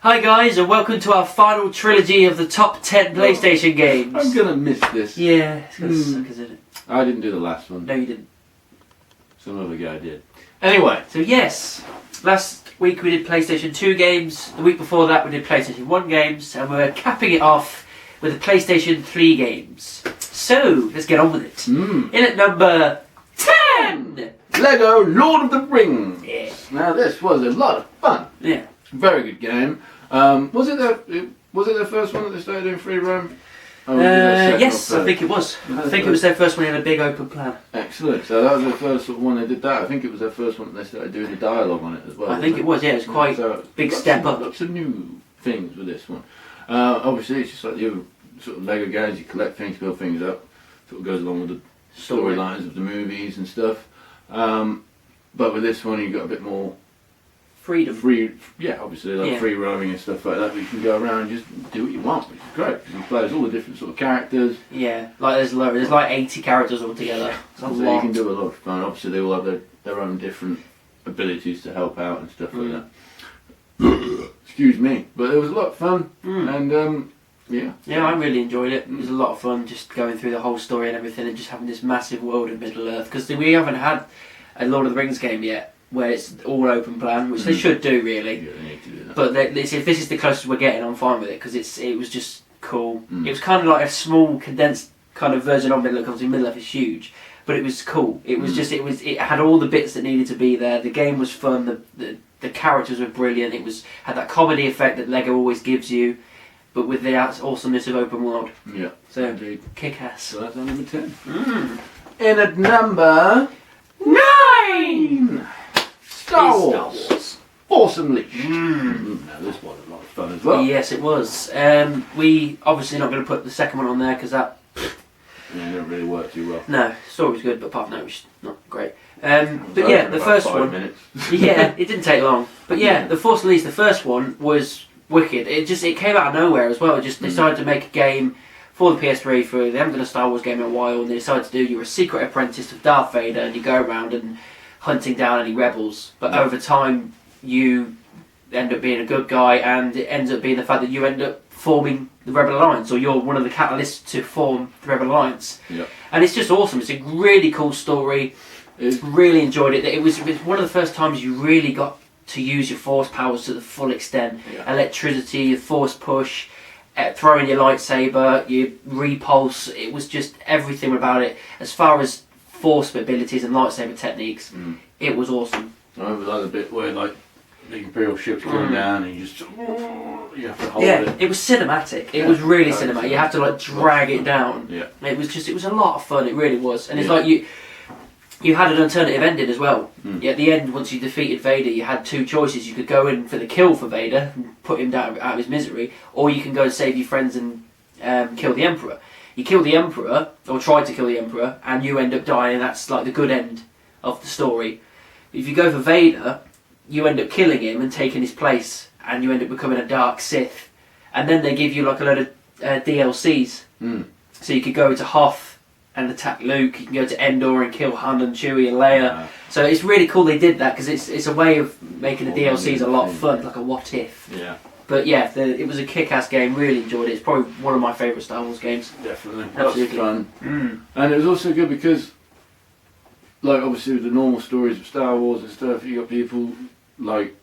Hi guys, and welcome to our final trilogy of the top 10 PlayStation games. I'm gonna miss this. Yeah, it's gonna suck, isn't it? I didn't do the last one. No, you didn't. Some other guy did. Anyway. So yes, last week we did PlayStation 2 games, the week before that we did PlayStation 1 games, and we're capping it off with the PlayStation 3 games. So, let's get on with it. In at number 10! Lego Lord of the Rings. Yeah. Now this was a lot of fun. Yeah. Very good game. Was it their first one that they started doing free roam? Yes, I think it was. I think it was their first one in a big open plan. Excellent. So that was their first sort of one they did that. I think it was their first one that they started doing the dialogue on it as well. I think it was, yeah. It was quite a big step up. Lots of new things with this one. Obviously, it's just like the other sort of Lego games. You collect things, build things up. Sort of goes along with the storylines of the movies and stuff. But with this one, you got a bit more freedom. Obviously, free roaming and stuff like that. But you can go around and just do what you want, which is great. You can play as all the different sort of characters. Yeah, like there's like 80 characters altogether. So you can do a lot of fun. Obviously, they all have their own different abilities to help out and stuff like that. Excuse me, but it was a lot of fun, and yeah. Yeah, I really enjoyed it. It was a lot of fun just going through the whole story and everything, and just having this massive world in Middle Earth. Because we haven't had a Lord of the Rings game yet, where it's all open plan, which they should do really. Yeah, they need to do that. But if this is the closest we're getting, I'm fine with it because it was just cool. It was kind of like a small condensed kind of version of Middle Earth. Obviously, Middle Earth is huge, but it was cool. It was it had all the bits that needed to be there. The game was fun. The characters were brilliant. Had that comedy effect that Lego always gives you, but with the awesomeness of open world. Yeah. So indeed. Kick ass. So that's on number 10. In at number 9. Star Wars. Force Unleashed. Now this was a lot of fun as well. Yes, it was. We obviously not going to put the second one on there because that. Yeah, it didn't really work too well. No, story was good, but apart from that, it was not great. But yeah, the first one. Minutes. Yeah, it didn't take long. But yeah, the Force Unleashed, the first one was wicked. It came out of nowhere as well. It just decided to make a game for the Ps3. They haven't done a Star Wars game in a while, and they decided to do. You're a secret apprentice of Darth Vader, and you go around and hunting down any rebels. But over time, you end up being a good guy, and it ends up being the fact that you end up forming the Rebel Alliance, or you're one of the catalysts to form the Rebel Alliance. Yep. And it's just awesome. It's a really cool story. Really enjoyed it. It was one of the first times you really got to use your force powers to the full extent. Yeah. Electricity, your force push, throwing your lightsaber, your repulse. It was just everything about it. As far as force abilities and lightsaber techniques, it was awesome. I remember like the bit where like the Imperial ship's coming down and you have to hold it. It was cinematic. It was really cinematic. You have to like drag it down. Yeah. It was a lot of fun. It really was. And it's like you had an alternative ending as well. At the end, once you defeated Vader, you had two choices. You could go in for the kill for Vader and put him down out of his misery, or you can go and save your friends and kill the Emperor. You kill the Emperor, or try to kill the Emperor, and you end up dying. That's like the good end of the story. If you go for Vader, you end up killing him and taking his place, and you end up becoming a Dark Sith. And then they give you like a load of DLCs. So you could go to Hoth and attack Luke. You can go to Endor and kill Han and Chewie and Leia. So it's really cool they did that because it's a way of making the DLCs a lot of fun, like a what if. Yeah. But yeah, it was a kick-ass game. Really enjoyed it. It's probably one of my favourite Star Wars games. Definitely. Absolutely. Lots of fun. And it was also good because, like, obviously with the normal stories of Star Wars and stuff, you got people like,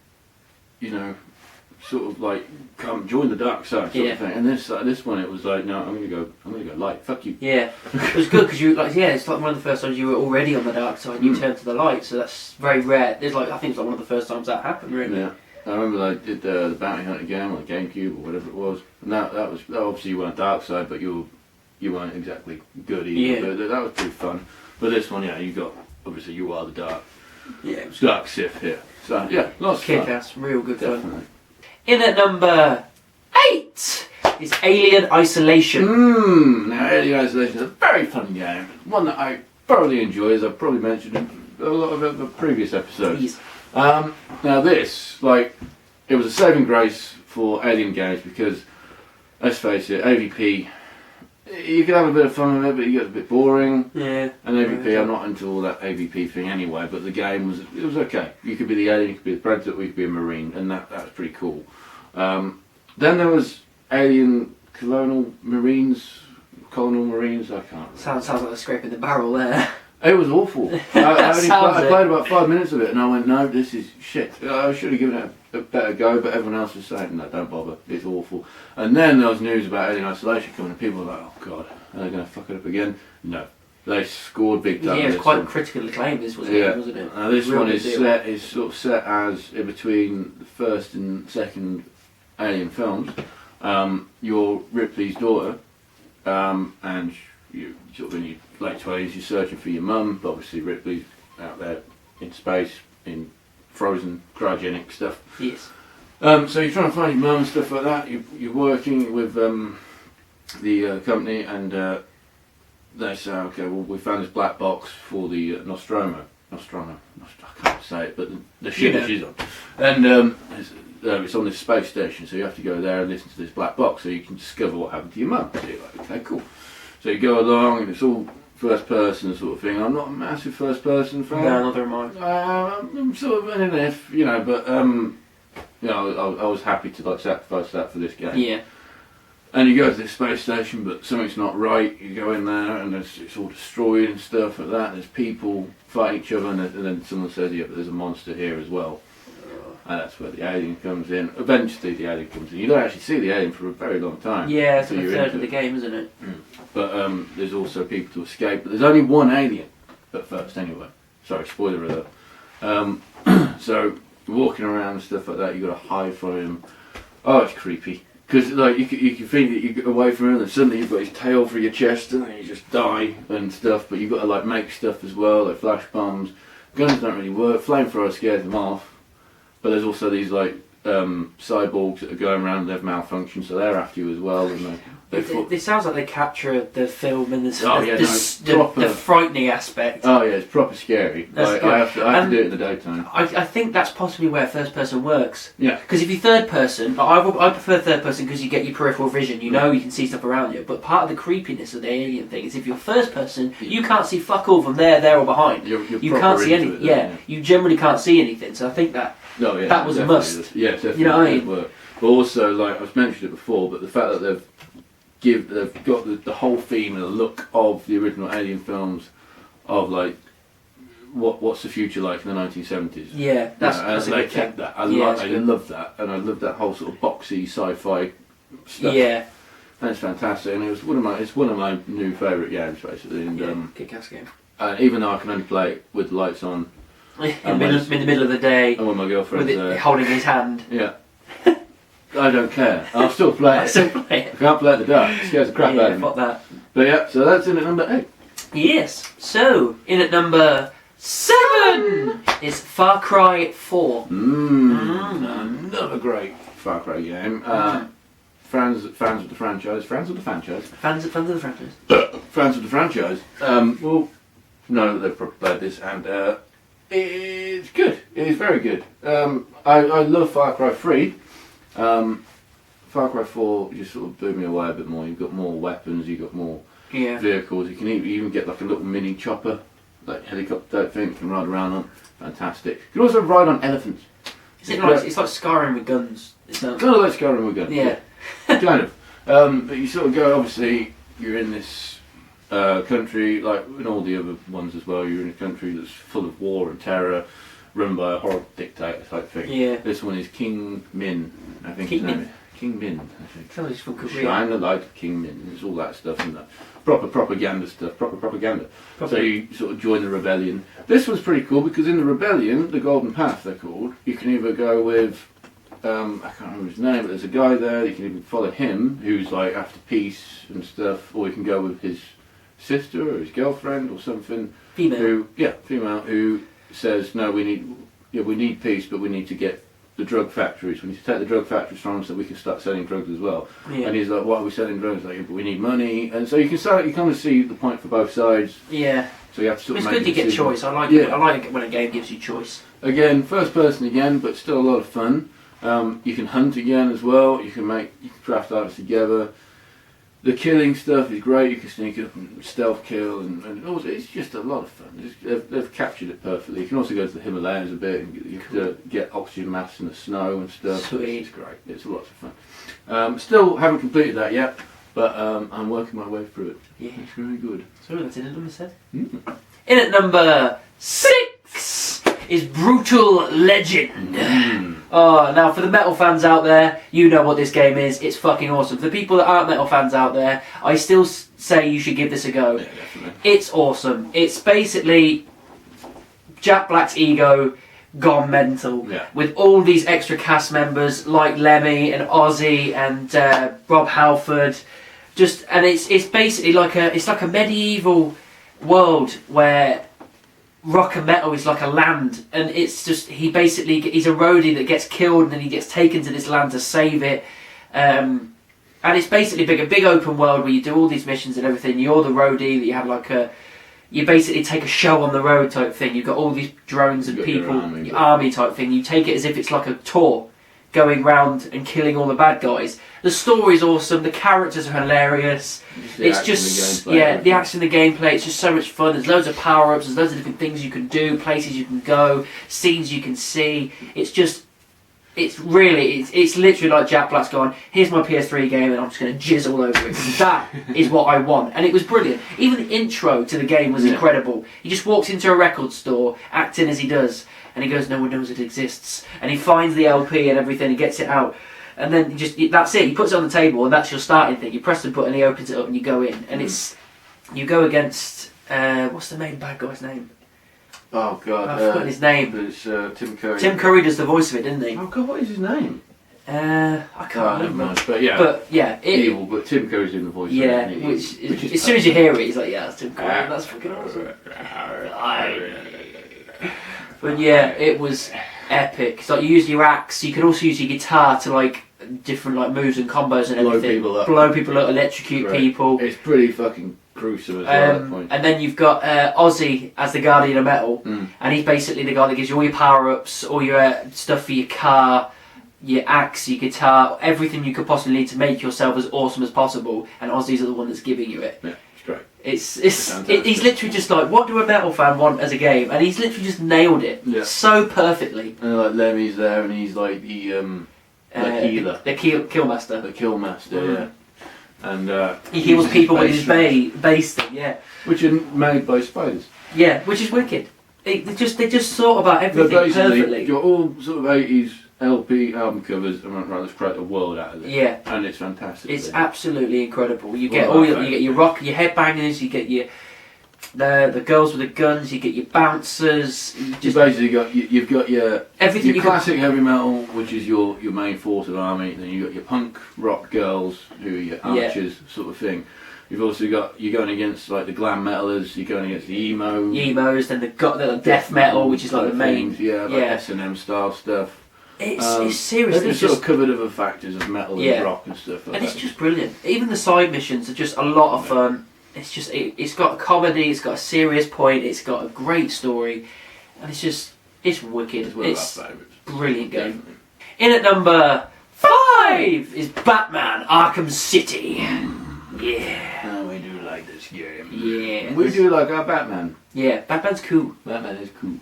sort of like come join the dark side sort of thing. And this one, it was like, no, I'm gonna go light. Fuck you. Yeah, it was good because it's like one of the first times you were already on the dark side and you turned to the light. So that's very rare. I think it's like one of the first times that happened, really. Yeah. I remember I did the Bounty Hunter game on the GameCube or whatever it was, and that was obviously you weren't dark side, but you weren't exactly good either. Yeah. But that was pretty fun. But this one, you are the dark. Yeah, it was dark Sith here. So yeah, lots of fun. Kick-ass, real good Definitely. fun. In at number 8 is Alien Isolation. Now Alien Isolation is a very fun game. One that I thoroughly enjoy, as I've probably mentioned in a lot of the previous episodes. Please. Now this, it was a saving grace for Alien games because, let's face it, AVP, you can have a bit of fun with it, but it gets a bit boring. Yeah. And AVP, I'm not into all that AVP thing anyway, but the game was okay. You could be the alien, you could be the predator, or you could be a marine, and that was pretty cool. Then there was Alien Colonial Marines. I can't. Sounds like they're scraping the barrel there. It was awful. I played about 5 minutes of it and I went, no, this is shit. I should have given it a better go, but everyone else was saying, no, don't bother, it's awful. And then there was news about Alien Isolation coming and people were like, oh god, are they going to fuck it up again? No. They scored big time. Yeah, it was quite critically acclaimed, this wasn't it? This one is sort of set as in between the first and second Alien films. You're Ripley's daughter, and you sort of in your late 20s, you're searching for your mum, but obviously Ripley's out there in space, in frozen cryogenic stuff. Yes. So you're trying to find your mum and stuff like that. You're working with the company, and they say, okay, well, we found this black box for the Nostromo. I can't say it, but the ship that she's on. And it's on this space station, so you have to go there and listen to this black box so you can discover what happened to your mum. So you're like, okay, cool. So you go along and it's all first person sort of thing. I'm not a massive first person fan. No, neither am I. I'm sort of an if, but I was happy to like sacrifice that for this game. Yeah. And you go to this space station, but something's not right. You go in there and it's all destroyed and stuff like that. There's people fight each other, and then someone says, yeah, but there's a monster here as well. And that's where the alien comes in. Eventually the alien comes in. You don't actually see the alien for a very long time. Yeah, it's a third of the game, isn't it? But there's also people to escape. But there's only one alien at first anyway. Sorry, spoiler alert. So you're walking around and stuff like that, you've got to hide from him. Oh, it's creepy. Because like you can think that you get away from him and suddenly you've got his tail through your chest and then you just die and stuff. But you've got to like make stuff as well, like flash bombs. Guns don't really work. Flamethrower scares them off. But there's also these like cyborgs that are going around and they've malfunctioned, so they're after you as well. And it sounds like they capture the film and the frightening aspect. Oh yeah, it's proper scary. Like, I have to do it in the daytime. I think that's possibly where first person works. Yeah. Because if you're third person, I prefer third person because you get your peripheral vision. You know you can see stuff around you. But part of the creepiness of the alien thing is if you're first person, you can't see fuck all from there or behind. You can't see anything. Yeah, you generally can't see anything. So I think that. No, yeah, that was a must. Yeah, definitely. You know what I mean? Work. But also, like I've mentioned it before, but the fact that they've got the whole theme and the look of the original Alien films, of like what's the future like in the 1970s. Yeah, that's they kept that. I love that, and I love that whole sort of boxy sci-fi stuff. Yeah, and it's fantastic, and it's one of my new favourite games basically. And kick-ass game. Even though I can only play it with the lights on. In the middle of the day, and when my girlfriend's there, holding his hand. Yeah. I don't care. I'll still play it. I can't play it in the dark. It scares the crap out of me. Fuck that. But yeah, so that's in at number 8. Yes. So, in at number 7 is Far Cry 4. Another great Far Cry game. Fans of the franchise. Fans of the franchise. Fans of the franchise. Fans of the franchise. Well, know that they've probably played this, and it's good. It is very good. I love Far Cry 3. Far Cry 4 just sort of blew me away a bit more. You've got more weapons, you've got more vehicles. You can even get like a little mini chopper, like helicopter thing you can ride around on. Fantastic. You can also ride on elephants. It's like Skyrim with guns. It's kind of like Skyrim with guns. Yeah. Kind of. But you sort of go, obviously, you're in this country, like in all the other ones as well, you're in a country that's full of war and terror, run by a horrible dictator type thing. Yeah. This one is King Min, I think King his name is. King Min, I think. Somebody's from Korea. Shine the light of King Min. There's all that stuff and that. Proper propaganda stuff, proper propaganda. So you sort of join the rebellion. This was pretty cool because in the rebellion, the Golden Path they're called, you can either go with, I can't remember his name, but there's a guy there, you can even follow him, who's like after peace and stuff, or you can go with his sister or his girlfriend or something. Female. Female, who says, no, we need peace, but we need to get the drug factories. We need to take the drug factories from them so we can start selling drugs as well. Yeah. And he's like, why are we selling drugs? Like, but we need money. And so you kind of see the point for both sides. Yeah. So you have to sort of make a decision. It's good to get choice. I like it when a game gives you choice. Again, first person again, but still a lot of fun. You can hunt again as well. You can craft items together. The killing stuff is great. You can sneak up and stealth kill, and also it's just a lot of fun. They've captured it perfectly. You can also go to the Himalayas a bit and get oxygen masks in the snow and stuff. Sweet. It's great. It's lots of fun. Still haven't completed that yet, but I'm working my way through it. Yeah. It's really good. So that's in at number 7. Mm. In at number 6 is Brutal Legend. Oh, now for the metal fans out there, you know what this game is. It's fucking awesome. For the people that aren't metal fans out there, I still say you should give this a go. Yeah, definitely. It's awesome. It's basically Jack Black's ego gone mental. Yeah. With all these extra cast members like Lemmy and Ozzy and Rob Halford. And it's basically like a medieval world where rock and metal is like a land, and it's just he's a roadie that gets killed and then he gets taken to this land to save it, and it's basically a big open world where you do all these missions and everything. You're the roadie that you have you basically take a show on the road type thing. You've got all these drones and people, your army type thing. You take it as if it's like a tour, going round and killing all the bad guys. The story's awesome. The characters are hilarious. The action, the gameplay. It's just so much fun. There's loads of power-ups. There's loads of different things you can do, places you can go, scenes you can see. It's literally like Jack Black's gone, here's my PS3 game and I'm just going to jizz all over it. That is what I want. And it was brilliant. Even the intro to the game was incredible. He just walks into a record store, acting as he does, and he goes, no one knows it exists. And he finds the LP and everything, he gets it out. And then that's it. He puts it on the table, and that's your starting thing. You press the button, he opens it up, and you go in. And you go against what's the main bad guy's name? Oh God, I've forgotten his name. It's Tim Curry. Tim Curry does the voice of it, didn't he? Oh God, what is his name? I can't remember. But yeah, evil. But Tim Curry's doing the voice. Yeah, of it, which is as soon as you hear it, he's like, yeah, that's Tim Curry. That's fucking awesome. But yeah, it was epic. It's like you use your axe. You can also use your guitar to like different like moves and combos and everything. Blow people up, electrocute people. It's pretty fucking gruesome as well at that point. And then you've got Ozzy as the Guardian of Metal, and he's basically the guy that gives you all your power-ups, all your stuff for your car, your axe, your guitar, everything you could possibly need to make yourself as awesome as possible. And Ozzy's the one that's giving you it. Yeah, it's great. He's literally just like, what do a metal fan want as a game? And he's literally just nailed it so perfectly. And like Lemmy's there, and he's like the healer, the killmaster. The killmaster, yeah. And he heals people with his base thing, yeah. Which are made by spiders. Yeah, which is wicked. They just thought about everything perfectly. You're all sort of 80s LP album covers, and let's create a world out of it. Yeah, and it's fantastic. It's absolutely incredible. You get you get your rock, your headbangers, you get the girls with the guns, you get your bouncers. You've basically got you've got your everything. Your classic heavy metal, which is your main force of army. Then you got your punk rock girls, who are your archers, sort of thing. You've also got you're going against like the glam metalers. You're going against the emos. Then the death metal, which is like the main S&M style stuff. It's seriously they're just sort of covered other factors of metal and rock and stuff like that. It's just brilliant. Even the side missions are just a lot of fun. It's just it's got a comedy, it's got a serious point, it's got a great story, and it's wicked. It's one of our favourites. Brilliant game. Definitely. In at number 5 is Batman Arkham City. Yeah. Oh, we do like this game. Yeah. We do like our Batman. Yeah, Batman's cool. Batman is cool.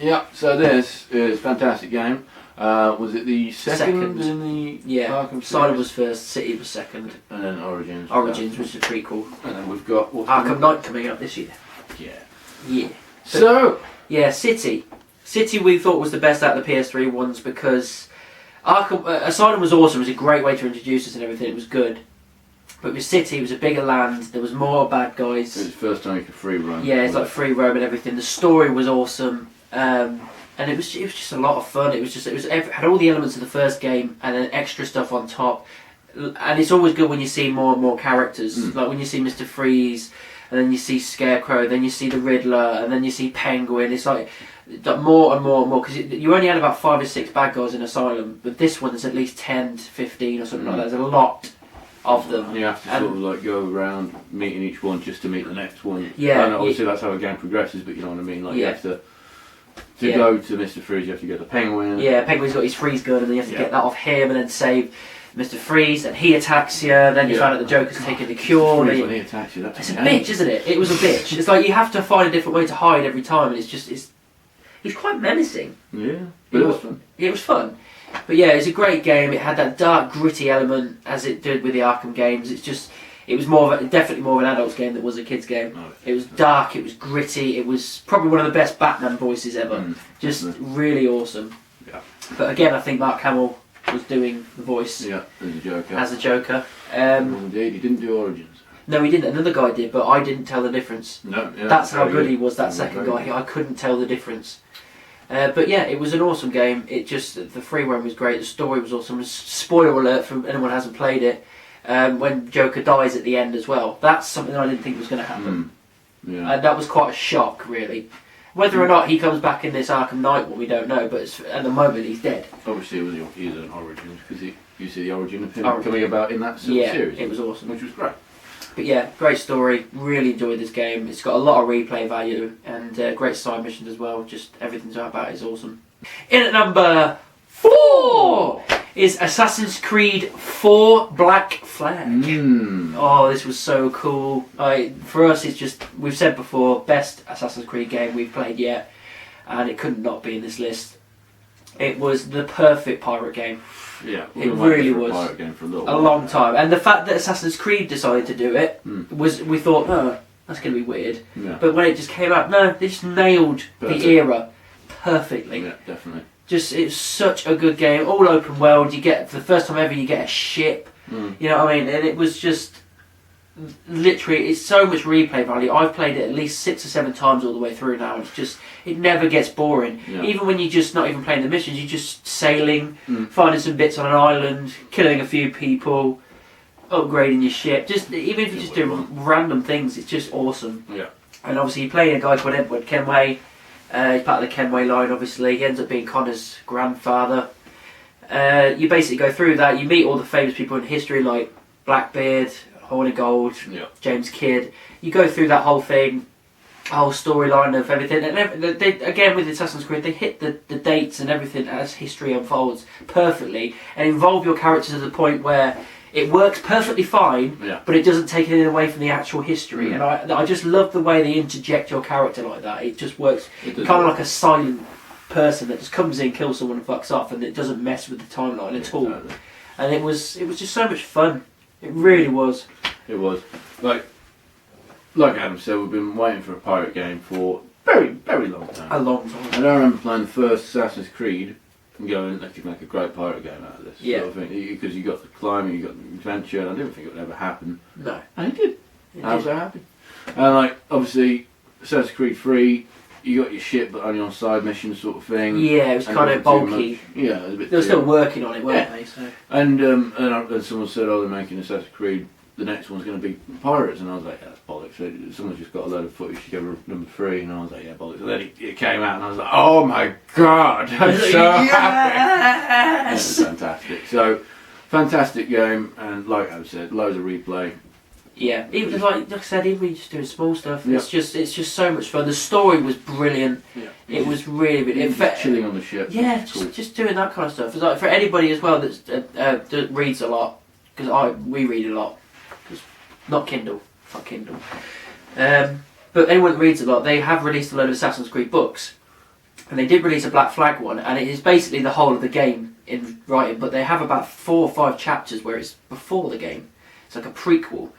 Yeah, so this is a fantastic game. Was it the second in the Arkham series? Asylum was first, City was second. And then Origins. Origins was the prequel. And then we've got Arkham Knight coming out this year. Yeah. Yeah. So yeah, City. City we thought was the best out of the PS3 ones because Asylum was awesome. It was a great way to introduce us and everything. It was good. But with City, it was a bigger land. There was more bad guys. It was the first time you could free roam. Yeah, it's like free roam and everything. The story was awesome. And it was just a lot of fun. It had all the elements of the first game and then extra stuff on top. And it's always good when you see more and more characters. Like when you see Mr. Freeze, and then you see Scarecrow, then you see the Riddler, and then you see Penguin. It's like more and more and more because you only had about 5 or 6 bad guys in Asylum, but this one there's at least 10 to 15 or something like that. There's a lot of them. And you have to sort of like go around meeting each one just to meet the next one. Yeah. And obviously that's how a game progresses, but you know what I mean. Like you have to go to Mr. Freeze, you have to go to Penguin. Yeah, Penguin's got his freeze gun, and then you have to get that off him, and then save Mr. Freeze, and he attacks you. Then you find out the Joker's taking the cure. Freeze, when he attacks you, it's a bitch, isn't it? It was a bitch. It's like you have to find a different way to hide every time, and he's quite menacing. Yeah, but it was fun. It was fun. But yeah, it's a great game. It had that dark, gritty element as it did with the Arkham games. It was definitely more of an adult's game than it was a kid's game. Oh, it was dark, it was gritty, it was probably one of the best Batman voices ever. Really awesome. Yeah. But again, I think Mark Hamill was doing the voice. Yeah, as the Joker. Indeed, he didn't do Origins. No, he didn't. Another guy did, but I didn't tell the difference. No, yeah, that's how good he was. That second guy, I couldn't tell the difference. But yeah, it was an awesome game. The free roam was great. The story was awesome. Spoiler alert for anyone who hasn't played it. When Joker dies at the end as well. That's something I didn't think was going to happen. That was quite a shock, really. Whether or not he comes back in this Arkham Knight one, we don't know. But at the moment, he's dead. Obviously, he's an Origins because you see the origin of him coming about in that series. It was awesome, which was great. But yeah, great story. Really enjoyed this game. It's got a lot of replay value and great side missions as well. Just everything about it is awesome. In at number 4 is Assassin's Creed 4 Black Flag. Oh, this was so cool. For us, it's just, we've said before, best Assassin's Creed game we've played yet, and it could not be in this list. It was the perfect pirate game. Yeah, it really was. Pirate game for a long time. And the fact that Assassin's Creed decided to do it was, we thought, that's going to be weird. Yeah. But when it just came out, no, they just nailed the era perfectly. Yeah, definitely. It's such a good game, all open world. You get, for the first time ever, you get a ship. You know what I mean? And it was just, literally, it's so much replay value. I've played it at least 6 or 7 times all the way through now. It never gets boring. Yeah. Even when you're just not even playing the missions, you're just sailing, finding some bits on an island, killing a few people, upgrading your ship. Even if you're just doing random things, it's just awesome. Yeah. And obviously, you play a guy called Edward Kenway. He's part of the Kenway line, obviously. He ends up being Connor's grandfather. You basically go through that. You meet all the famous people in history, like Blackbeard, Hornigold, James Kidd. You go through that whole thing, whole storyline of everything. And again, with Assassin's Creed, they hit the dates and everything as history unfolds perfectly and involve your characters to the point where it works perfectly fine, but it doesn't take anything away from the actual history. And I just love the way they interject your character like that. It just works kind of like a silent person that just comes in, kills someone and fucks off, and it doesn't mess with the timeline at all. And it was just so much fun. It really was. It was. Like Adam said, we've been waiting for a pirate game for very, very long time. A long time. And I remember playing the first Assassin's Creed and going, they could make a great pirate game out of this. Yeah. Sort of thing. Because you got the climbing, you got the adventure, and I didn't think it would ever happen. No. And it did. I was so happy. And obviously, Assassin's Creed 3, you got your ship but only on side missions sort of thing. Yeah, it was kind of bulky. Yeah, it was a bit they were still working on it, weren't they? So. And someone said, they're making Assassin's Creed, the next one's going to be pirates, and I was like, yeah, that's bollocks. So someone's just got a load of footage to go number 3, and I was like, yeah, bollocks. And then it came out, and I was like, oh my god, I'm so happy. It was fantastic. So, fantastic game, and like I said, loads of replay. Yeah, even like I said, even just doing small stuff, it's just so much fun. The story was brilliant. Yeah. It was really brilliant. Chilling on the ship. Yeah, just doing that kind of stuff. It's like for anybody as well that reads a lot, because we read a lot. Not Kindle, fuck Kindle. But anyone that reads a lot, they have released a load of Assassin's Creed books, and they did release a Black Flag one, and it is basically the whole of the game in writing. But they have about 4 or 5 chapters where it's before the game. It's like a prequel.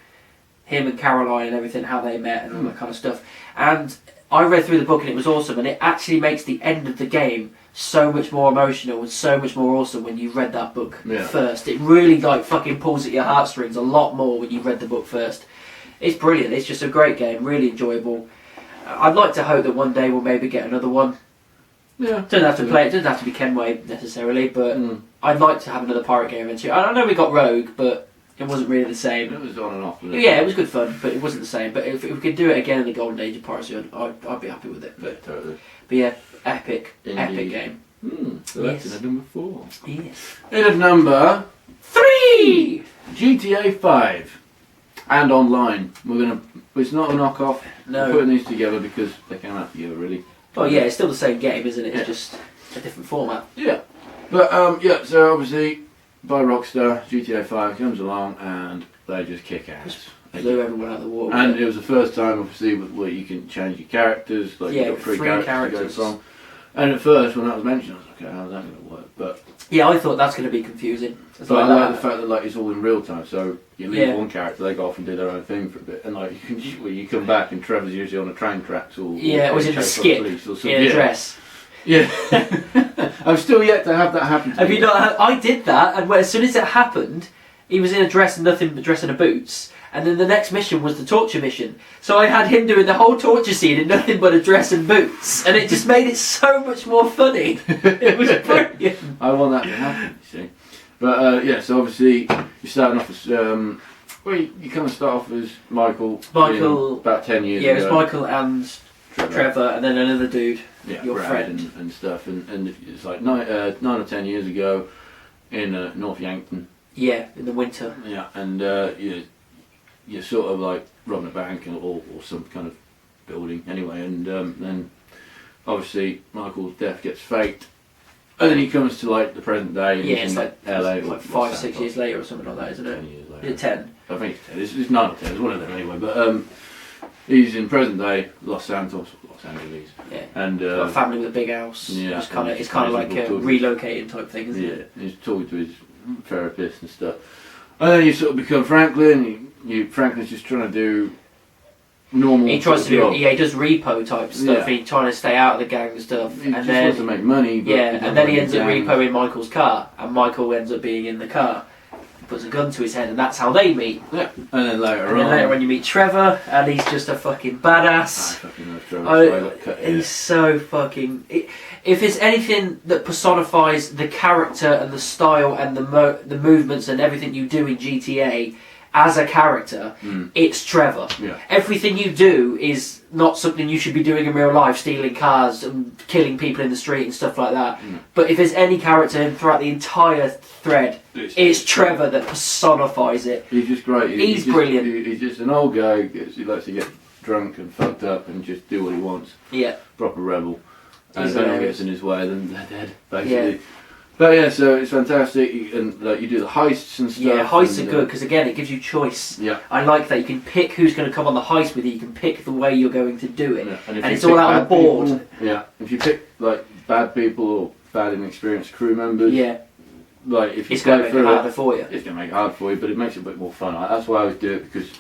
Him and Caroline and everything, how they met and all that kind of stuff. And I read through the book and it was awesome, and it actually makes the end of the game so much more emotional and so much more awesome when you read that book first. It really fucking pulls at your heartstrings a lot more when you read the book first. It's brilliant. It's just a great game, really enjoyable. I'd like to hope that one day we'll maybe get another one. Yeah. Don't have to play it. Doesn't have to be Kenway necessarily, but I'd like to have another pirate game eventually. I know we got Rogue, but it wasn't really the same. It was on and off. Wasn't it? Yeah, it was good fun, but it wasn't the same. But if we could do it again in the golden age of piracy, I'd be happy with it. But yeah, epic game. So that's in at number 4. Yes. In at number 3, GTA 5 and online. It's not a knockoff. No. We're putting these together because they came out together, really. Oh yeah, it's still the same game, isn't it? It's just a different format. Yeah. But so obviously by Rockstar, GTA 5 comes along and they just kick ass. Blew everyone out of the water. And it was the first time, obviously, where you can change your characters. Like yeah, you've got 3 characters to go from. And at first, when that was mentioned, I was like, okay, how's that going to work? But yeah, I thought that's going to be confusing. But I like the fact that like it's all in real time. So you leave one character, they go off and do their own thing for a bit, and like you come back and Trevor's usually on the train tracks or or was in the skip in a dress. Yeah, I've still yet to have that happen. Have you not? I did that, and as soon as it happened, he was in a dress and nothing but dress and a boots. And then the next mission was the torture mission. So I had him doing the whole torture scene in nothing but a dress and boots. And it just made it so much more funny. It was brilliant. I want that to happen, you see. But yeah, so obviously you're starting off as, well, you kind of start off as Michael. About 10 years ago. Yeah, it was Michael and Trevor and then another dude, your Brad friend. And stuff. And it's like 9 or 10 years ago in North Yankton. Yeah, in the winter. Yeah, and you're sort of like robbing a bank or some kind of building anyway, and then obviously Michael's death gets faked, and then he comes to like the present day it's in like LA, like 5 or 6 years later or something like that, isn't it? 10 years later. Is it 10? I think it's 10. It's 9 or 10. It's one of them anyway. But he's in present day Los Angeles, yeah, and got a family with a big house. Yeah, it's kind of like a relocating type thing, isn't it? Yeah, he's talking to his therapist and stuff, and then you sort of become Franklin. Franklin's just trying to do normal. He tries to do, job. he does repo type stuff. He's trying to stay out of the gang stuff, he just wants to make money. But and then he ends up repoing Michael's car, and Michael ends up being in the car. He puts a gun to his head, and that's how they meet. Yeah, and then later when you meet Trevor, and he's just a fucking badass. I fucking love Trevor. He's so fucking. If it's anything that personifies the character and the style and the movements and everything you do in GTA. As a character, it's Trevor. Yeah. Everything you do is not something you should be doing in real life, stealing cars and killing people in the street and stuff like that. But if there's any character throughout the entire thread, it's Trevor that personifies it. He's just great. He's brilliant. He's just an old guy. He likes to get drunk and fucked up and just do what he wants. Yeah. Proper rebel. And He's if anyone gets in his way, then they're dead, basically. Yeah. But yeah, so it's fantastic, and you do the heists and stuff. Yeah, heists are good because again, it gives you choice. Yeah, I like that you can pick who's going to come on the heist with you. You can pick the way you're going to do it, and it's all out on the board. People, if you pick like bad people or bad inexperienced crew members, like if you it's going to make it harder for you. It's going to make it hard for you, but it makes it a bit more fun. That's why I always do it because.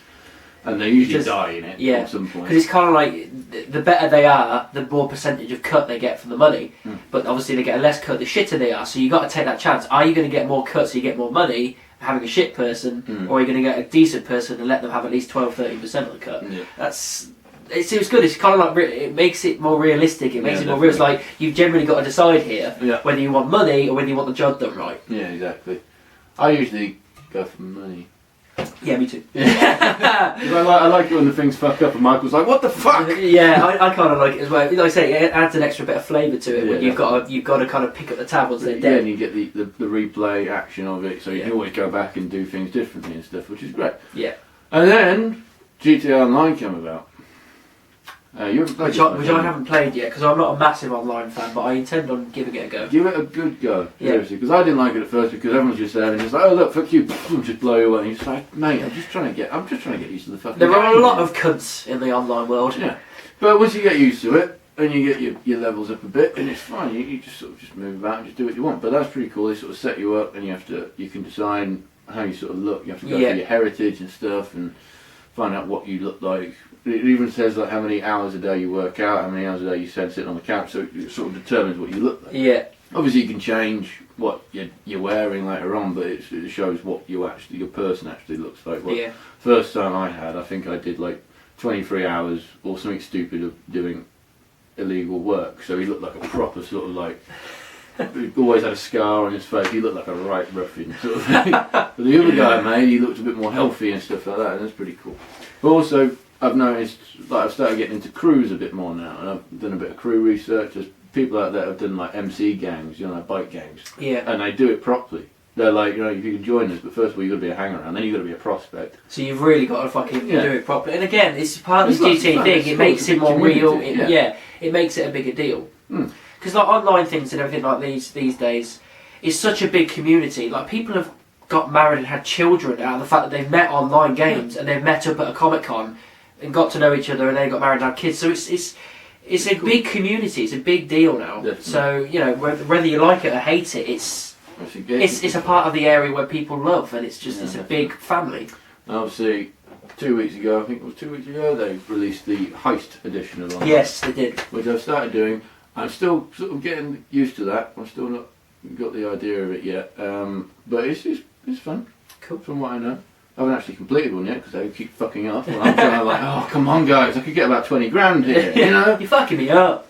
And they usually die in it at some point. Because it's kind of like, the better they are, the more percentage of cut they get from the money. But obviously they get a less cut the shitter they are, so you've got to take that chance. Are you going to get more cuts so you get more money, having a shit person, or are you going to get a decent person and let them have at least 12-13% of the cut? Yeah. It's good. It's kind of like, it makes it more realistic. It makes it more real. It's like, you've generally got to decide here whether you want money or whether you want the job done right. Yeah, exactly. I usually go for money. Yeah, me too. I like it when the things fuck up and Michael's like, what the fuck? Yeah, I kind of like it as well. Like I say, it adds an extra bit of flavour to it when you've got to kind of pick up the tab once they're dead. Yeah, and you get the replay action of it, so you can always go back and do things differently and stuff, which is great. Yeah. And then GTA Online came about. You haven't played which I haven't played yet because I'm not a massive online fan, but I intend on giving it a go. Give it a good go, seriously, because I didn't like it at first because everyone's just there and just like, oh look, fuck you, just blow you away. And you're just like, mate, I'm just trying to get used to the fucking There are game. a lot of cunts in the online world. Yeah, but once you get used to it and you get your levels up a bit, and it's fine. You just sort of just move about and just do what you want. But that's pretty cool. They sort of set you up, and you can decide how you sort of look. You have to go through your heritage and stuff and find out what you look like. It even says like how many hours a day you work out, how many hours a day you spend sitting on the couch, so it sort of determines what you look like. Yeah. Obviously you can change what you're wearing later on, but it shows what your person actually looks like. Well, first time I think I did like 23 hours or something stupid of doing illegal work, so he looked like a proper sort of like, he always had a scar on his face, he looked like a right ruffian sort of thing. But the other guy I made, he looked a bit more healthy and stuff like that, and that's pretty cool. But also, I've noticed, like, I've started getting into crews a bit more now, and I've done a bit of crew research. There's people out there have done like MC gangs, like bike gangs, and they do it properly. They're like, if you can join us, but first of all you've got to be a hanger-around, then you've got to be a prospect. So you've really got to fucking do it properly. And again, it's part of the GTA thing. It makes it more real. It makes it a bigger deal. Because like online things and everything like these days, is such a big community. Like, people have got married and had children out of the fact that they've met online games and they've met up at a Comic-Con and got to know each other and they got married and had kids. So it's a big community. It's a big deal now. Definitely. So, you know, whether you like it or hate it, it's a part of the area where people love, and it's a big family. Obviously, 2 weeks ago, I think it was 2 weeks ago, they released the Heist edition of it. Yes, they did. Which I've started doing. I'm still sort of getting used to that. I'm still not got the idea of it yet. But it's fun. Cool. From what I know. I haven't actually completed one yet because they keep fucking up. And I'm trying to like, oh, come on guys, I could get about 20 grand here, you know? You're fucking me up.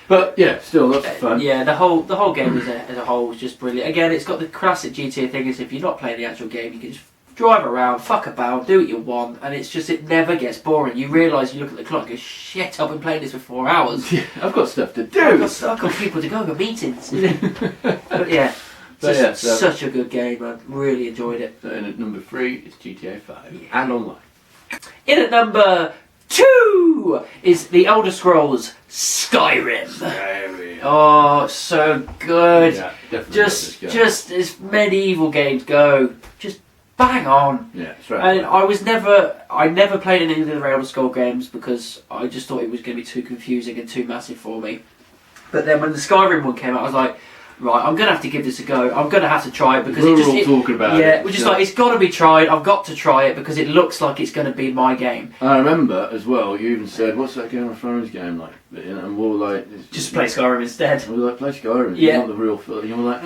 But yeah, still lots of fun. Yeah, the whole game as a whole is just brilliant. Again, it's got the classic GTA thing, is if you're not playing the actual game, you can just drive around, fuck about, do what you want, and it never gets boring. You realise, you look at the clock and go, shit, I've been playing this for 4 hours. Yeah, I've got stuff to do. I've got people to go, I've got meetings. But yeah, such a good game, I really enjoyed it. So in at number 3 is GTA 5 and online. In at number 2 is The Elder Scrolls Skyrim. Oh, so good. Yeah, definitely. Just as medieval games go, just bang on. Yeah, that's right. And I never played any of the Elder Scrolls games because I just thought it was going to be too confusing and too massive for me. But then when the Skyrim one came out, I was like, right, I'm going to have to give this a go. I'm going to have to try it because we're all talking about it. Yeah, we're just like, it's got to be tried. I've got to try it because it looks like it's going to be my game. I remember as well, you even said, what's that Game of Thrones game like? And we were like... Just play Skyrim instead. We were like, play Skyrim. Yeah. Not the real feel. You were like...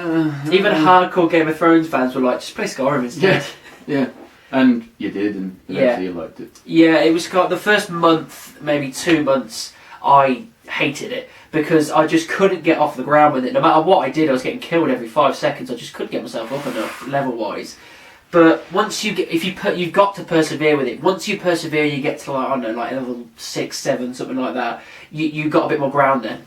Even hardcore Game of Thrones fans were like, just play Skyrim instead. Yeah. And you did, and eventually you liked it. Yeah, it was the first month, maybe 2 months, I hated it. Because I just couldn't get off the ground with it. No matter what I did, I was getting killed every 5 seconds. I just couldn't get myself up enough, level-wise. But once you've got to persevere with it. Once you persevere, you get to level 6, 7, something like that. You've got a bit more ground then.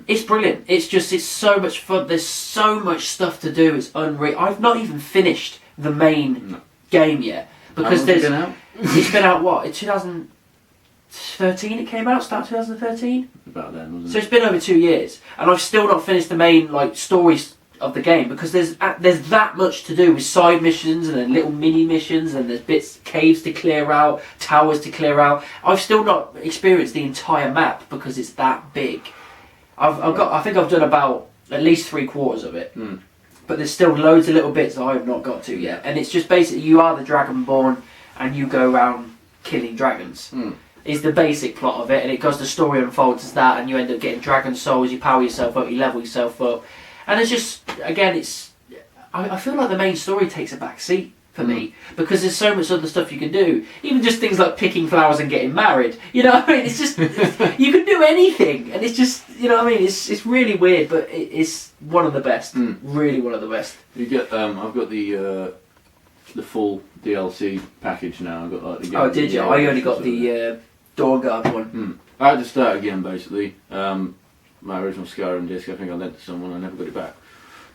It's brilliant. It's so much fun. There's so much stuff to do. It's unreal. I've not even finished the main game yet because How long has it been out? It's been out what? In 2013 it came out. Start 2013. About then, wasn't it? So it's been over 2 years, and I've still not finished the main stories of the game because there's that much to do with side missions and then little mini missions and there's caves to clear out, towers to clear out. I've still not experienced the entire map because it's that big. I think I've done about at least 3/4 of it, but there's still loads of little bits that I have not got to yet. And it's just basically you are the Dragonborn and you go around killing dragons. Is the basic plot of it, and the story unfolds as that, and you end up getting dragon souls. You power yourself up, you level yourself up, and it's just I feel like the main story takes a back seat for me because there's so much other stuff you can do, even just things like picking flowers and getting married. You know what I mean? It's just you can do anything, and it's just you know what I mean. It's really weird, but it's one of the best. Really, one of the best. You get I've got the full DLC package now. I've got like the game. Oh, did you? I only got the Dawnguard one. I had to start again basically. My original Skyrim disc, I think I lent to someone. I never got it back.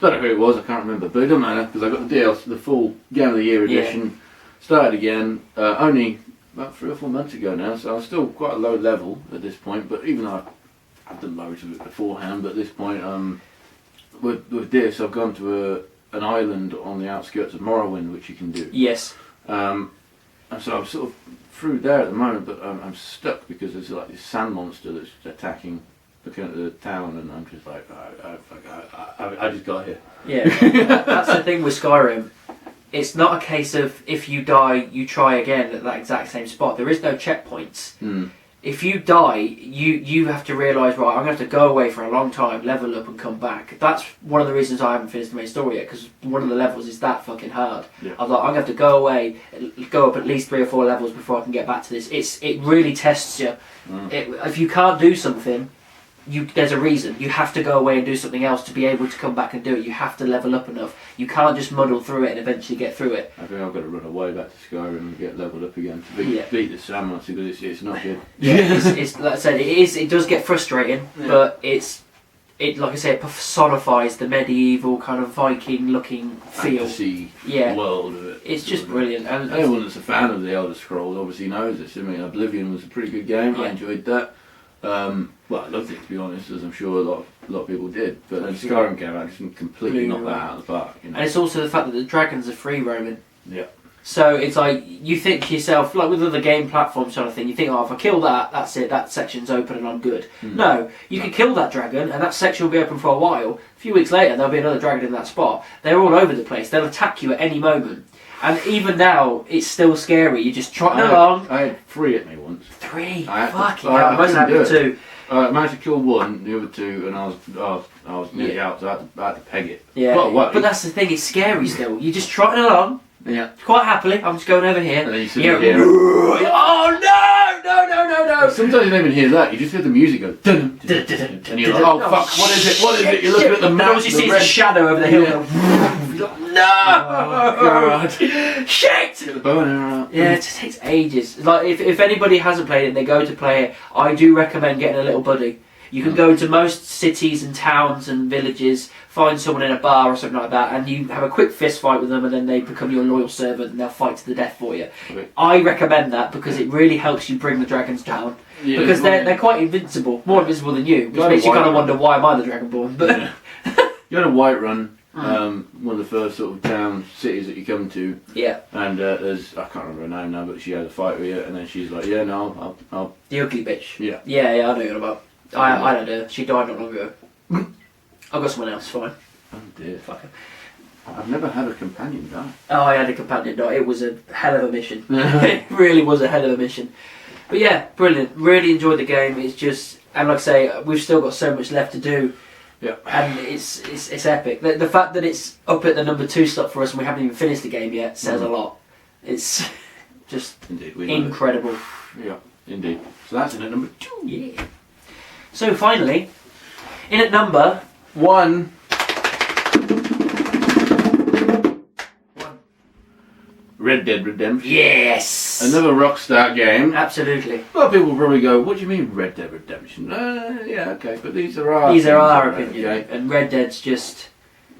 Don't know who it was. I can't remember, but it doesn't matter because I got the DLC, the full Game of the Year edition. Yeah. Started again only about 3 or 4 months ago now, so I'm still quite a low level at this point. But even though I've done loads of it beforehand, but at this point, with this, I've gone to an island on the outskirts of Morrowind, which you can do. Yes. And so I'm sort of through there at the moment, but I'm stuck because there's like this sand monster that's attacking the town, and I'm just like, I just got here. Yeah, that's the thing with Skyrim. It's not a case of if you die, you try again at that exact same spot. There is no checkpoints. If you die, you have to realise, right, I'm going to have to go away for a long time, level up and come back. That's one of the reasons I haven't finished the main story yet, because one of the levels is that fucking hard. Yeah. I was like, I'm going to have to go away, go up at least 3 or 4 levels before I can get back to this. It really tests you. If you can't do something, there's a reason. You have to go away and do something else to be able to come back and do it. You have to level up enough. You can't just muddle through it and eventually get through it. I think I've got to run away back to Skyrim and get leveled up again to beat the sand monster because it's not good. Yeah, it's like I said, it does get frustrating, but it like I say, it personifies the medieval kind of Viking looking feel. Fantasy world of it. It's just brilliant. And anyone that's a fan of the Elder Scrolls obviously knows this. I mean, Oblivion was a pretty good game. I enjoyed that. Well, I loved it, to be honest, as I'm sure a lot of a lot of people did. But then Skyrim came out and completely knocked that out of the park. You know? And it's also the fact that the dragons are free roaming. Yeah. So it's like, you think to yourself, like with other game platforms sort of thing, you think, oh, if I kill that, that's it, that section's open and I'm good. No, you can kill that dragon and that section will be open for a while. A few weeks later, there'll be another dragon in that spot. They're all over the place. They'll attack you at any moment. And even now, it's still scary. You're just trotting along. I had 3 at me once. 3? Fucking Fucking hell, I must have had 2. I managed to kill 1, the other 2, and I was nearly out, so I had to peg it. Yeah, but that's the thing, it's scary still. You're just trotting along. Yeah. Quite happily, I'm just going over here. And then you suddenly hear oh no! Sometimes you don't even hear that, you just hear the music go dun, dun, dun, dun, and you're like, oh fuck, what is it? What is it? You're looking at the map. And all you see is a shadow over the hill. Yeah. No! Oh god. Shit! Get the bow and arrow out. Yeah, it just takes ages. Like, if anybody hasn't played it and they go to play it, I do recommend getting a little buddy. You can go into most cities and towns and villages, find someone in a bar or something like that, and you have a quick fist fight with them, and then they become your loyal servant and they'll fight to the death for you. Okay. I recommend that because it really helps you bring the dragons down. Yeah, because they're quite invincible, more invincible than you, which makes you kind of wonder, why am I the Dragonborn? But yeah. You had a Whiterun, one of the first sort of town cities that you come to. Yeah. And there's, I can't remember her name now, but she had a fight with you, and then she's like, yeah, no, I'll. The ugly bitch. Yeah. Yeah, I know what you're about. I don't know. She died not long ago. I've got someone else, fine. Oh dear. Fuck her. I've never had a companion die. Oh, I had a companion die. It was a hell of a mission. It really was a hell of a mission. But yeah, brilliant. Really enjoyed the game. It's just, and like I say, we've still got so much left to do. Yeah. And it's epic. The fact that it's up at the number 2 slot for us and we haven't even finished the game yet says a lot. It's just incredible. Yeah, indeed. So that's in at number 2. Yeah. So finally, in at number 1. Red Dead Redemption. Yes! Another Rockstar game. Absolutely. A lot of people will probably go, what do you mean Red Dead Redemption? Yeah, okay, but these are our opinion. Okay? And Red Dead's just...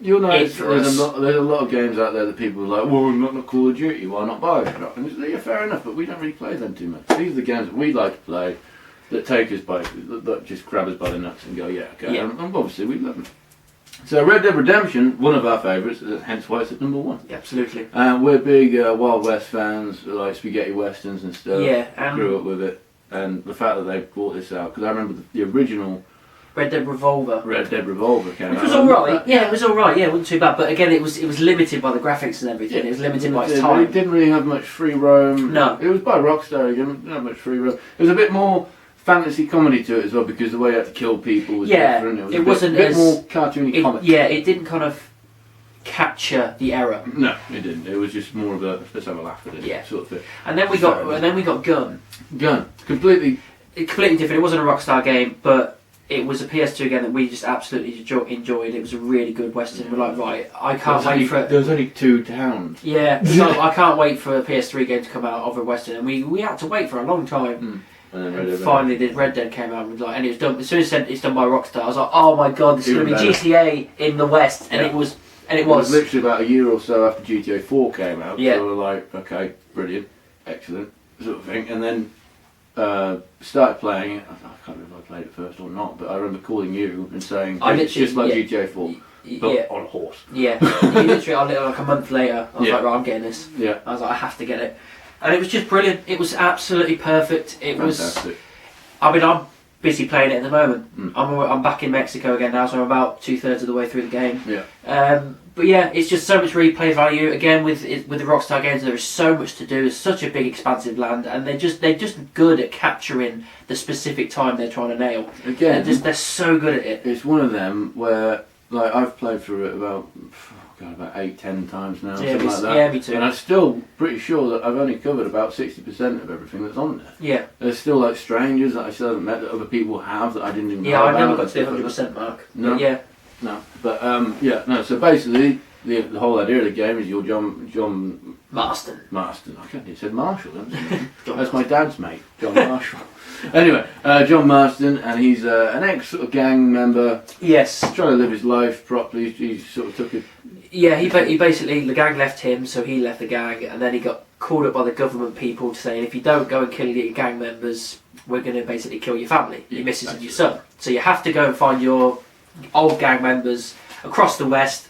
You'll notice there's a lot of games out there that people are like, well, we're not Call of Duty, why not Bioshock? And it's, yeah, fair enough, but we don't really play them too much. These are the games that we like to play, that take us by, that just grab us by the nuts and go, yeah, okay. Yeah. And obviously we love them. So Red Dead Redemption, one of our favourites, hence why it's at number 1. Yeah, absolutely. We're big Wild West fans, like spaghetti westerns and stuff. Yeah. Grew up with it. And the fact that they brought this out, because I remember the original Red Dead Revolver came out. Which was alright. Yeah, it was alright. Yeah, it wasn't too bad. But again, it was limited by the graphics and everything. Yeah, it was limited by its time. It didn't really have much free roam. No. It was by Rockstar again. It didn't have much free roam. It was a bit more fantasy comedy to it as well, because the way you had to kill people was different. It wasn't a bit more cartoony comic. Yeah, it didn't kind of capture the era. No, it didn't. It was just more of a let's have a laugh at it sort of thing. And then we got Gun. Completely different. It wasn't a Rockstar game, but it was a PS2 game that we just absolutely enjoyed. It was a really good western. We're like, right, I can't wait for it. There was only 2 towns. Yeah, so I can't wait for a PS3 game to come out of a western, and we had to wait for a long time. And then finally, Red Dead came out, and it was done. As soon as it's done by Rockstar, I was like, "Oh my god, this is going to be GTA in the West," and it was. It was literally about a year or so after GTA 4 came out. Yeah. So we were like, okay, brilliant, excellent, sort of thing. And then started playing it. I can't remember if I played it first or not, but I remember calling you and saying it's just like GTA 4, but on a horse. Yeah, literally, like a month later, I was like, right, I'm getting this. Yeah. I was like, I have to get it. And it was just brilliant. It was absolutely perfect. It Fantastic. was. I mean, I'm busy playing it at the moment. I'm back in Mexico again now, so I'm about 2/3 of the way through the game. Yeah. But yeah, it's just so much replay value. Again, with the Rockstar games, there is so much to do. It's such a big, expansive land, and they're just good at capturing the specific time they're trying to nail. Again, they're so good at it. It's one of them where, like, I've played through it about 8-10 times now, something like that. Yeah, me too. And I'm still pretty sure that I've only covered about 60% of everything that's on there. Yeah. There's still like strangers that I still haven't met that other people have that I didn't even know about. Yeah, I've never got to the 100% mark. No. Yeah. No. But so basically the whole idea of the game is you're John Marston. I can't. He said Marshall. That's my dad's mate, John Marshall. Anyway, John Marston, and he's an ex sort of gang member. Yes. Trying to live his life properly. He sort of took it. Yeah, he basically, the gang left him, so he left the gang, and then he got called up by the government people to say, if you don't go and kill your gang members, we're going to basically kill your family, your missus and your son. So you have to go and find your old gang members across the West,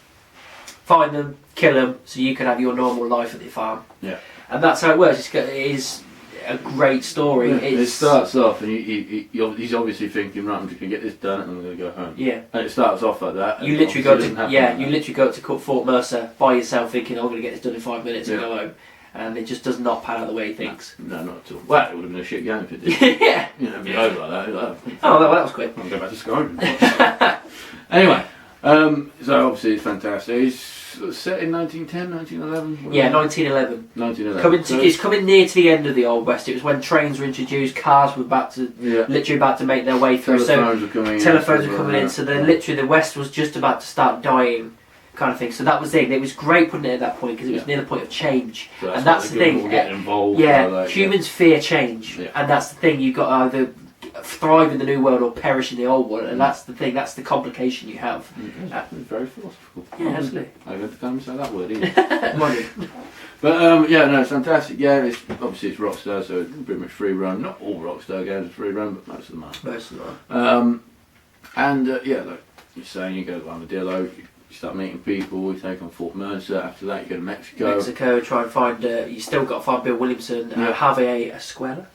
find them, kill them, so you can have your normal life at the farm. Yeah. And that's how it works. It is a great story. Yeah, it starts off, and he's obviously thinking, right, I'm just going to get this done, and I'm going to go home. Yeah. And it starts off like that. You literally go to Fort Mercer by yourself, thinking, I'm going to get this done in 5 minutes and go home. And it just does not pan out the way he thinks. No, not at all. Well, it would have been a shit game if it did. Yeah. You know, it'd be over like that. That was quick. I'll go back to Skyrim. Anyway, so obviously it's fantastic. It's set in 1910, 1911? Yeah, 1911. 1911. It's coming near to the end of the Old West. It was when trains were introduced, cars were literally about to make their way through. Telephones were coming in. So literally the West was just about to start dying, kind of thing. So that was it. It was great putting it at that point because it was near the point of change. So and that's the thing. Getting involved. Humans fear change, and that's the thing. You've got to either thrive in the new world or perish in the old one, and that's the thing. That's the complication you have. Very philosophical. Yeah, absolutely. I don't think I say that word either. But it's fantastic. Yeah, it's Rockstar, so it's pretty much free run. Not all Rockstar games are free run, but most of them are. Most of them are. Like you're saying, you go to Armadillo, you start meeting people, you take on Fort Mercer. After that, you go to Mexico. Try and find. You still got to find Bill Williamson, Javier Escuela.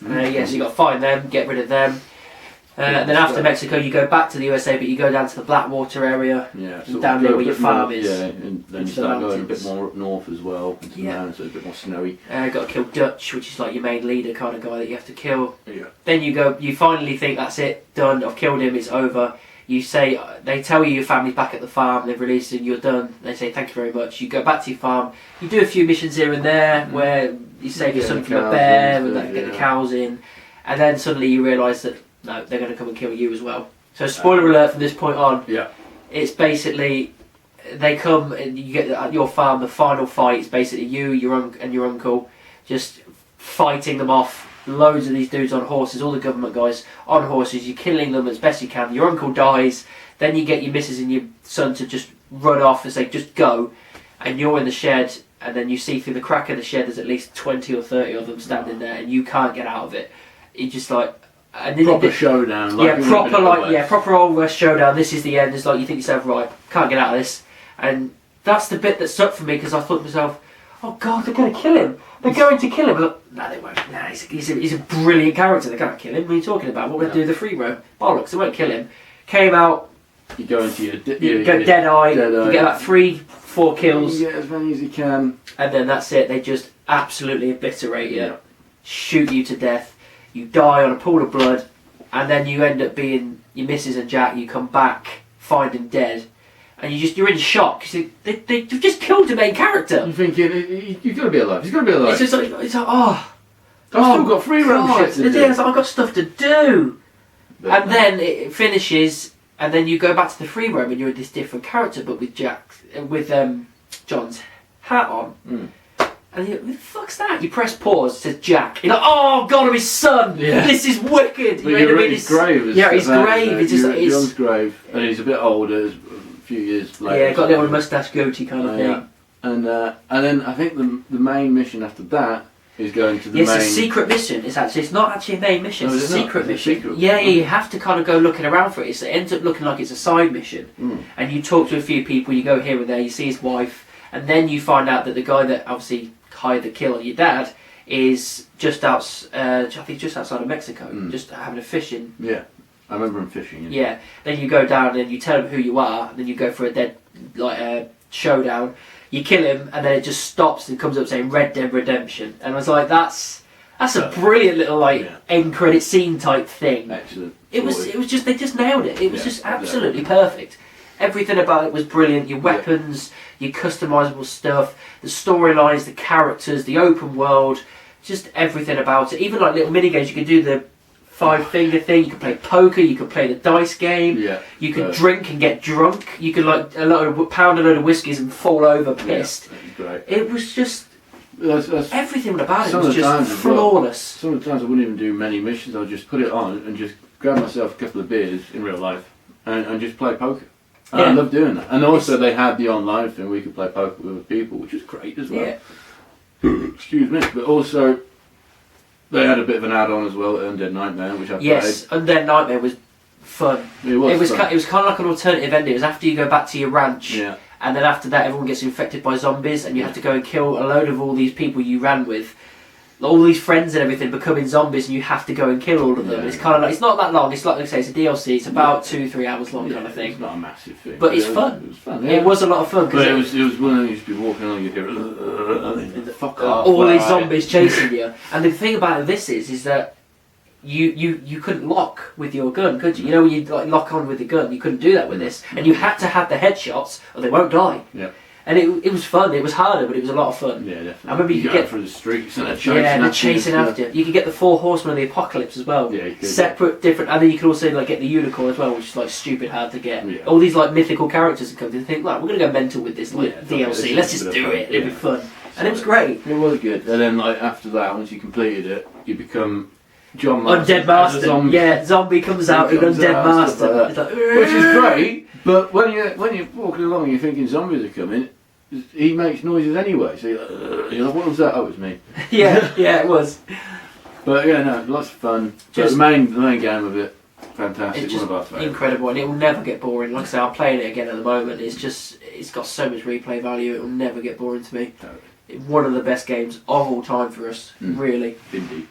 So you got to find them, get rid of them. And then after Mexico, you go back to the USA, but you go down to the Blackwater area, down there where your farm is. Yeah, and then you start going a bit more up north as well, into the mountains, so it's a bit more snowy. Got to kill Dutch, which is like your main leader kind of guy that you have to kill. Yeah. Then you finally think that's it, done. I've killed him. It's over. You say, they tell you your family's back at the farm, they've released it, you're done. They say, thank you very much. You go back to your farm, you do a few missions here and there where you save your son from a bear, and get the cows in, and then suddenly you realise that, no, they're going to come and kill you as well. So spoiler alert from this point on, it's basically, they come and you get at your farm, the final fight is basically you, your uncle, just fighting them off. Loads of these dudes on horses, all the government guys on horses, you're killing them as best you can. Your uncle dies, then you get your missus and your son to just run off and say, just go. And you're in the shed, and then you see through the crack of the shed there's at least 20 or 30 of them standing there, and you can't get out of it. It's just like... proper showdown. Proper Old West showdown. This is the end. It's like you think to yourself, right, can't get out of this. And that's the bit that stuck for me, because I thought to myself, oh God, they're going to kill him. They're going to kill him. No, they won't. No, he's a brilliant character. They can't kill him. What are you talking about? What we're going to do the free roam? Bollocks, they won't kill him. Came out. You go into your dead eye. You get about 3-4 kills. You get as many as you can. And then that's it. They just absolutely obliterate you. Shoot you to death. You die on a pool of blood. And then you end up being your missus and Jack. You come back, find him dead. And you're in shock because they've just killed the main character. You're thinking, he's got to be alive. He's got to be alive. It's like I've still got free roam shit to do. I've got stuff to do. And then it finishes, and then you go back to the free roam, and you're this different character, but with John's hat on. And you're like, who the fuck's that? You press pause, it says Jack. You're like, oh God, I'm his son! Yeah. This is wicked! But you're in his grave. His grave. It's John's grave, and he's a bit older. Few years later. Yeah, got a little moustache goatee kind of thing. And then I think the main mission after that is going to the main... It's a secret mission. It's not actually a main mission, it's a secret mission. Yeah, you have to kind of go looking around for it. It ends up looking like it's a side mission. And you talk to a few people, you go here and there, you see his wife, and then you find out that the guy that obviously hired the kill on your dad is just outside of Mexico, just having a fishing. Yeah. I remember him fishing. Yeah. Then you go down and you tell him who you are, and then you go for a showdown. You kill him, and then it just stops and comes up saying Red Dead Redemption. And I was like, that's a brilliant little end credit scene type thing. Excellent. It was just they just nailed it. It was just absolutely perfect. Everything about it was brilliant. Your weapons, your customizable stuff, the storylines, the characters, the open world, just everything about it. Even like little mini games, you could do the 5-finger thing, you could play poker, you could play the dice game, you could drink and get drunk, you could pound a load of whiskies and fall over pissed. Great. It was just that's everything about it was just flawless. Some of the times I wouldn't even do many missions, I'll just put it on and just grab myself a couple of beers in real life and just play poker. And I love doing that. And also they had the online thing where you could play poker with other people, which was great as well. Excuse me. But also they had a bit of an add-on as well, Undead Nightmare, which I played. Yes, Undead Nightmare was fun. It was fun. It was kind of like an alternative ending. It was after you go back to your ranch, and then after that everyone gets infected by zombies, and you have to go and kill a load of all these people you ran with. All these friends and everything becoming zombies, and you have to go and kill all of them. It's kind of like, it's not that long. It's like I say, it's a DLC. It's about 2-3 hours long, kind of thing. It's not a massive thing, but it's fun. It was fun. It was a lot of fun. But it was when you used to be walking along, you'd hear fuck off. All these zombies chasing you. And the thing about this is that you couldn't lock with your gun, could you? You know, when you like lock on with the gun, you couldn't do that with this, and you had to have the headshots or they won't die. Yeah. And it was fun. It was harder, but it was a lot of fun. Yeah, definitely. I remember you could get through the streets and they're chasing after you. You could get the 4 horsemen of the apocalypse as well. Yeah, you could, separate, different, and then you could also like get the unicorn as well, which is like stupid hard to get. Yeah. All these like mythical characters that come to think, like, we're gonna go mental with this like DLC. Let's just do it. It'll be fun, and it was great. It was good. And then like after that, once you completed it, you become John Undead Master. Zombie comes out in Undead Master. It's like, which is great, but when you're walking along and you're thinking zombies are coming, he makes noises anyway. So you're like, what was that? Oh, it was me. yeah, it was. But yeah, no, lots of fun. Just the main game of it, fantastic. It's just one of our favourites. Incredible, and it will never get boring. Like I say, I'm playing it again at the moment. It's got so much replay value. It will never get boring to me. Totally. One of the best games of all time for us, really. Indeed.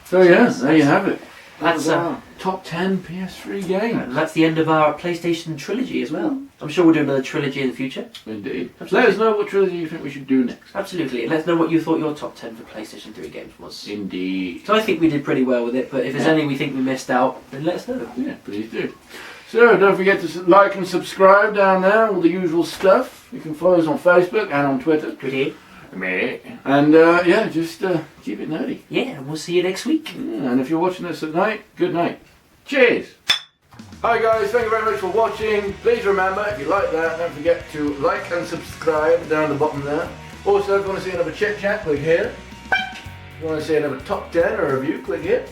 So yeah, there you have it. That's our top 10 PS3 games. And that's the end of our PlayStation trilogy as well. I'm sure we'll do another trilogy in the future. Indeed. Let us know what trilogy you think we should do next. Absolutely. And let us know what you thought your top 10 for PlayStation 3 games was. Indeed. So I think we did pretty well with it, but if there's any we think we missed out, then let us know. Yeah, please do. So don't forget to like and subscribe down there, all the usual stuff. You can follow us on Facebook and on Twitter. Pretty. And just keep it nerdy. Yeah, and we'll see you next week. And if you're watching this at night, good night. Cheers! Hi guys, thank you very much for watching. Please remember, if you like that, don't forget to like and subscribe down the bottom there. Also, if you want to see another chit chat, click here. If you want to see another top 10 or review, click here.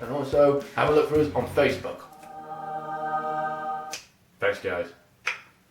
And also, have a look for us on Facebook. Thanks guys.